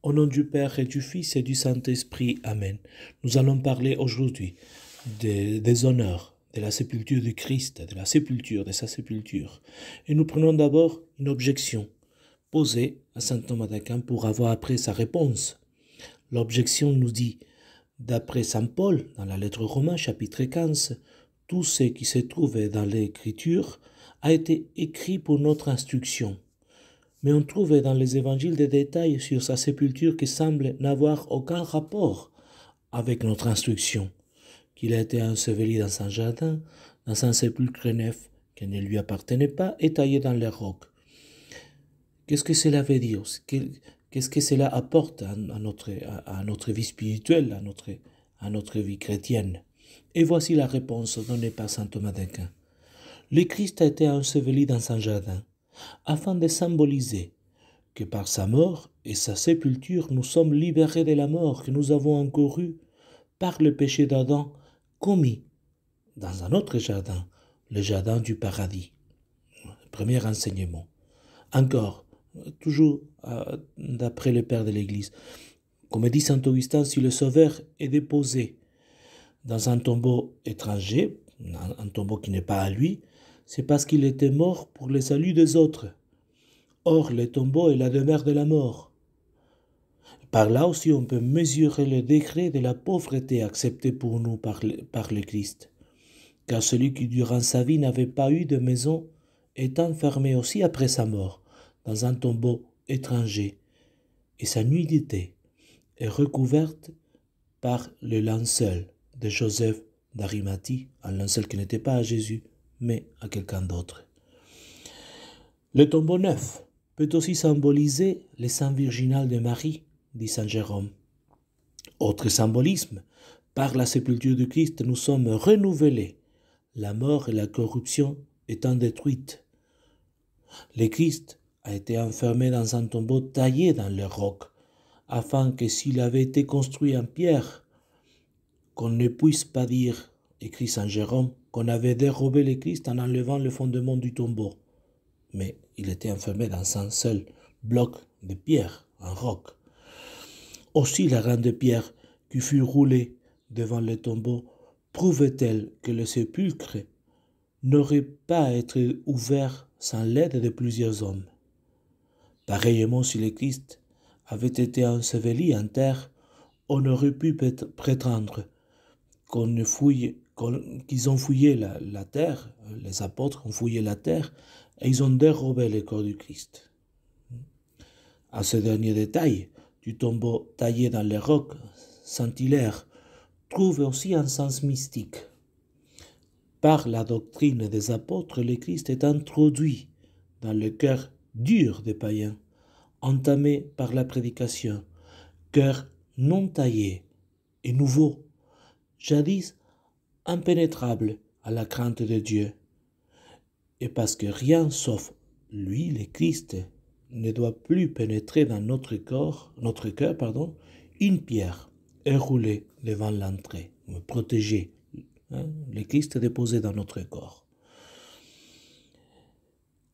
Au nom du Père et du Fils et du Saint-Esprit. Amen. Nous allons parler aujourd'hui des honneurs de la sépulture du Christ, de la sépulture, de sa sépulture. Et nous prenons d'abord une objection posée à saint Thomas d'Aquin pour avoir après sa réponse. L'objection nous dit, d'après saint Paul, dans la lettre aux Romains, chapitre 15, tout ce qui se trouve dans l'Écriture a été écrit pour notre instruction. Mais on trouve dans les évangiles des détails sur sa sépulture qui semblent n'avoir aucun rapport avec notre instruction, qu'il a été enseveli dans un jardin, dans un sépulcre neuf qui ne lui appartenait pas et taillé dans les rocs. Qu'est-ce que cela veut dire? Qu'est-ce que cela apporte à notre vie spirituelle, à notre vie chrétienne? Et voici la réponse donnée par saint Thomas d'Aquin. Le Christ a été enseveli dans un jardin, afin de symboliser que par sa mort et sa sépulture, nous sommes libérés de la mort que nous avons encourue par le péché d'Adam commis dans un autre jardin, le jardin du paradis. Premier enseignement. Encore, toujours d'après le Père de l'Église, comme dit saint Augustin, si le Sauveur est déposé dans un tombeau étranger, un tombeau qui n'est pas à lui, c'est parce qu'il était mort pour le salut des autres. Or, le tombeau est la demeure de la mort. Par là aussi, on peut mesurer le degré de la pauvreté acceptée pour nous par le Christ. Car celui qui, durant sa vie, n'avait pas eu de maison, est enfermé aussi après sa mort, dans un tombeau étranger, et sa nudité est recouverte par le linceul de Joseph d'Arimathie, un linceul qui n'était pas à Jésus, mais à quelqu'un d'autre. Le tombeau neuf peut aussi symboliser le sein virginal de Marie, dit saint Jérôme. Autre symbolisme, par la sépulture du Christ, nous sommes renouvelés, la mort et la corruption étant détruites. Le Christ a été enfermé dans un tombeau taillé dans le roc, afin que s'il avait été construit en pierre, qu'on ne puisse pas dire, écrit saint Jérôme, qu'on avait dérobé le Christ en enlevant le fondement du tombeau. Mais il était enfermé dans un seul bloc de pierre, un roc. Aussi la reine de pierre qui fut roulée devant le tombeau prouve-t-elle que le sépulcre n'aurait pas été ouvert sans l'aide de plusieurs hommes. Pareillement, si le Christ avait été enseveli en terre, on aurait pu prétendre qu'ils ont fouillé la terre, les apôtres ont fouillé la terre, et ils ont dérobé le corps du Christ. À ce dernier détail, du tombeau taillé dans les rocs, saint Hilaire trouve aussi un sens mystique. Par la doctrine des apôtres, le Christ est introduit dans le cœur dur des païens, entamé par la prédication, cœur non taillé et nouveau, jadis impénétrable à la crainte de Dieu. Et parce que rien sauf lui, le Christ, ne doit plus pénétrer dans notre cœur, une pierre est roulée devant l'entrée, protégée. Le Christ est déposé dans notre corps.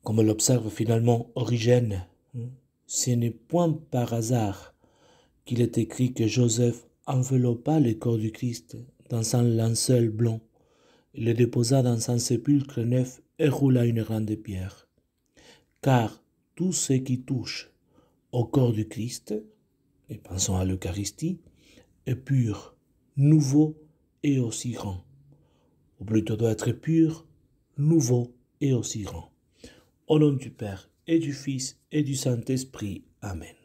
Comme l'observe finalement Origène, ce n'est point par hasard qu'il est écrit que Joseph enveloppa le corps du Christ dans un linceul blanc, le déposa dans un sépulcre neuf et roula une reine de pierre. Car tout ce qui touche au corps du Christ, et pensons à l'Eucharistie, est pur, nouveau et aussi grand. Ou plutôt doit être pur, nouveau et aussi grand. Au nom du Père et du Fils et du Saint-Esprit. Amen.